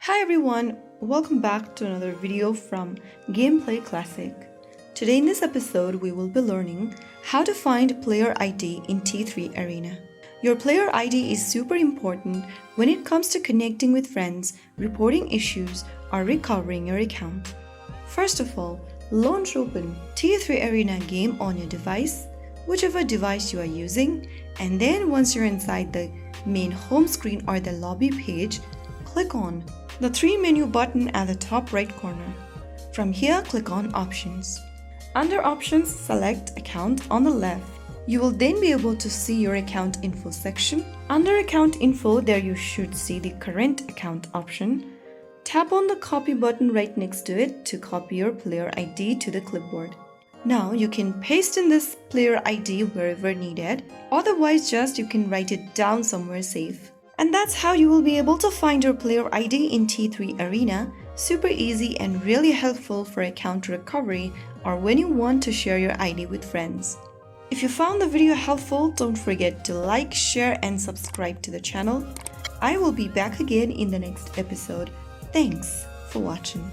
Hi everyone, welcome back to another video from Gameplay Classic. Today in this episode we will be learning how to find player ID in T3 Arena. Your player ID is super important when it comes to connecting with friends, reporting issues, or recovering your account. First of all, launch open T3 Arena game on your device, whichever device you are using, and then once you're inside the main home screen or the lobby page, click on the 3 menu button at the top right corner. From here, click on Options. Under Options, select Account on the left. You will then be able to see your account info section. Under Account Info, there you should see the Current Account option. Tap on the Copy button right next to it to copy your player ID to the clipboard. Now you can paste in this player ID wherever needed, otherwise just you can write it down somewhere safe. And that's how you will be able to find your player ID in T3 Arena. Super easy and really helpful for account recovery or when you want to share your ID with friends. If you found the video helpful, don't forget to like, share and subscribe to the channel. I will be back again in the next episode. Thanks for watching.